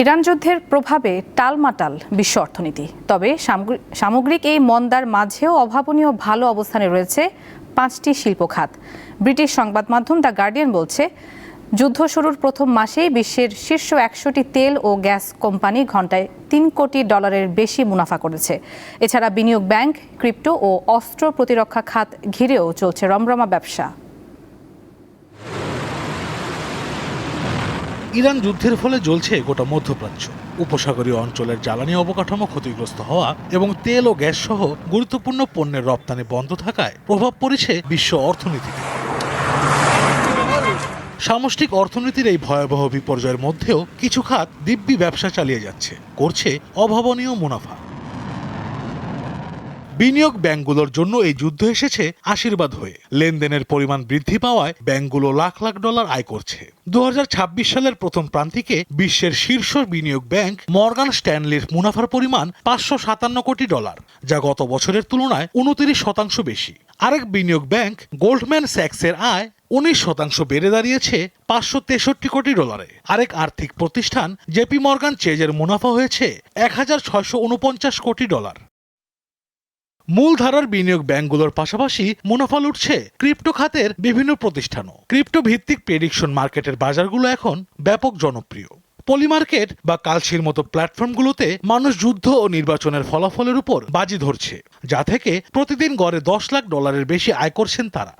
Iran যুদ্ধের প্রভাবে টালমাটাল বিশ্ব অর্থনীতি। তবে সামগ্রিক এই মন্দার মাঝেও অভাবনীয় ভালো অবস্থানে রয়েছে 5টি শিল্প খাত। ব্রিটিশ সংবাদ মাধ্যম দ্য গার্ডিয়ান বলছে, যুদ্ধ শুরুর প্রথম মাসেই বিশ্বের শীর্ষ 100টি তেল ও গ্যাস কোম্পানি ঘন্টায় $3 কোটি বেশি মুনাফা করেছে। এছাড়া বিনিয়োগ ব্যাংক, ক্রিপ্টো ও অস্ত্র প্রতিরক্ষা খাত ঘিরেও চলছে রমরমা ব্যবসা। ইরান যুদ্ধের ফলে জ্বলছে গোটা মধ্যপ্রাচ্য। উপসাগরীয় অঞ্চলের জ্বালানি অবকাঠামো ক্ষতিগ্রস্ত হওয়া এবং তেল ও গ্যাস সহ গুরুত্বপূর্ণ পণ্যের রপ্তানি বন্ধ থাকায় প্রভাব পড়েছে বিশ্ব অর্থনীতিতে। সামষ্টিক অর্থনীতির এই ভয়াবহ বিপর্যয়ের মধ্যেও কিছু খাত দিব্যি ব্যবসা চালিয়ে যাচ্ছে, করছে অভাবনীয় মুনাফা। বিনিয়োগ ব্যাংকগুলোর জন্য এই যুদ্ধ এসেছে আশীর্বাদ হয়ে। লেনদেনের পরিমাণ বৃদ্ধি পাওয়ায় ব্যাংকগুলো লাখ লাখ ডলার আয় করছে। 2026 সালের প্রথম প্রান্তিকে বিশ্বের শীর্ষ বিনিয়োগ ব্যাংক মর্গান স্ট্যানলির মুনাফার পরিমাণ $557 কোটি, যা গত বছরের তুলনায় 29% বেশি। আরেক বিনিয়োগ ব্যাংক গোল্ডম্যান স্যাক্সের আয় 19% বেড়ে দাঁড়িয়েছে $563 কোটি। আরেক আর্থিক প্রতিষ্ঠান জেপি মর্গান চেজের মুনাফা হয়েছে $1649 কোটি। মূলধারার বিনিয়োগ ব্যাংকগুলোর পাশাপাশি মুনাফা লুটছে ক্রিপ্টো খাতের বিভিন্ন প্রতিষ্ঠানও। ক্রিপ্টো ভিত্তিক প্রেডিকশন মার্কেটের বাজারগুলো এখন ব্যাপক জনপ্রিয়। পলিমার্কেট বা কালসির মতো প্ল্যাটফর্মগুলোতে মানুষ যুদ্ধ ও নির্বাচনের ফলাফলের উপর বাজি ধরছে, যা থেকে প্রতিদিন গড়ে $10 লাখ বেশি আয় করছেন তারা।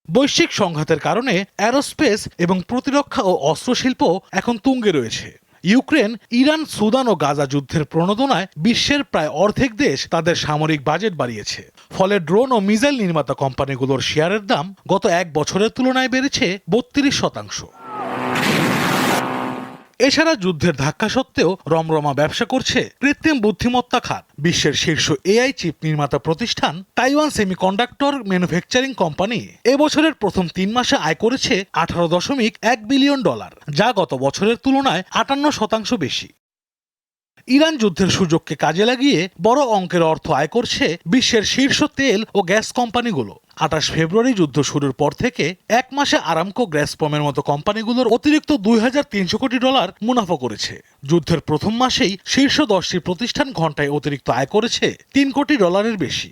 বৈশ্বিক সংঘাতের কারণে অ্যারোস্পেস এবং প্রতিরক্ষা ও অস্ত্রশিল্প এখন তুঙ্গে রয়েছে। ইউক্রেন, ইরান, সুদান ও গাজা যুদ্ধের প্রণোদনায় বিশ্বের প্রায় অর্ধেক দেশ তাদের সামরিক বাজেট বাড়িয়েছে। ফলে ড্রোন ও মিসাইল নির্মাতা কোম্পানিগুলোর শেয়ারের দাম গত এক বছরের তুলনায় বেড়েছে 32%। এছাড়া যুদ্ধের ধাক্কা সত্ত্বেও রমরমা ব্যবসা করছে কৃত্রিম বুদ্ধিমত্তা খাত। বিশ্বের শীর্ষ এআই চিপ নির্মাতা প্রতিষ্ঠান তাইওয়ান সেমিকন্ডাক্টর ম্যানুফ্যাকচারিং কোম্পানি এবছরের প্রথম 3 মাসে আয় করেছে $18.1 বিলিয়ন, যা গত বছরের তুলনায় 58% বেশি। ইরান যুদ্ধের সুযোগকে কাজে লাগিয়ে বড় অঙ্কের অর্থ আয় করছে বিশ্বের শীর্ষ তেল ও গ্যাস কোম্পানিগুলো। 28 ফেব্রুয়ারি যুদ্ধ শুরুর পর থেকে এক মাসে আরামকো, গ্যাসপ্রমের মতো কোম্পানিগুলোর অতিরিক্ত $2300 কোটি মুনাফা করেছে। যুদ্ধের প্রথম মাসেই শীর্ষ 10টি প্রতিষ্ঠান ঘন্টায় অতিরিক্ত আয় করেছে $3 কোটি বেশি।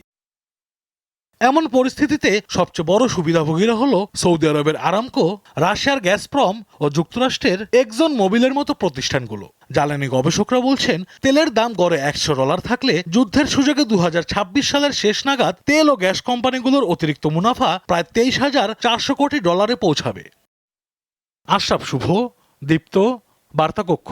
এমন পরিস্থিতিতে সবচেয়ে বড় সুবিধাভোগীরা হলো সৌদি আরবের আরামকো, রাশিয়ার গ্যাসপ্রম ও যুক্তরাষ্ট্রের এক্সন মোবিলের মতো প্রতিষ্ঠানগুলো। জ্বালানি গবেষকরা বলছেন, তেলের দাম গড়ে $100 থাকলে যুদ্ধের সুযোগে 2026 সালের শেষ নাগাদ তেল ও গ্যাস কোম্পানিগুলোর অতিরিক্ত মুনাফা প্রায় $23,400 কোটি পৌঁছাবে। আশরাফ শুভ, দীপ্ত, বার্তা কক্ষ।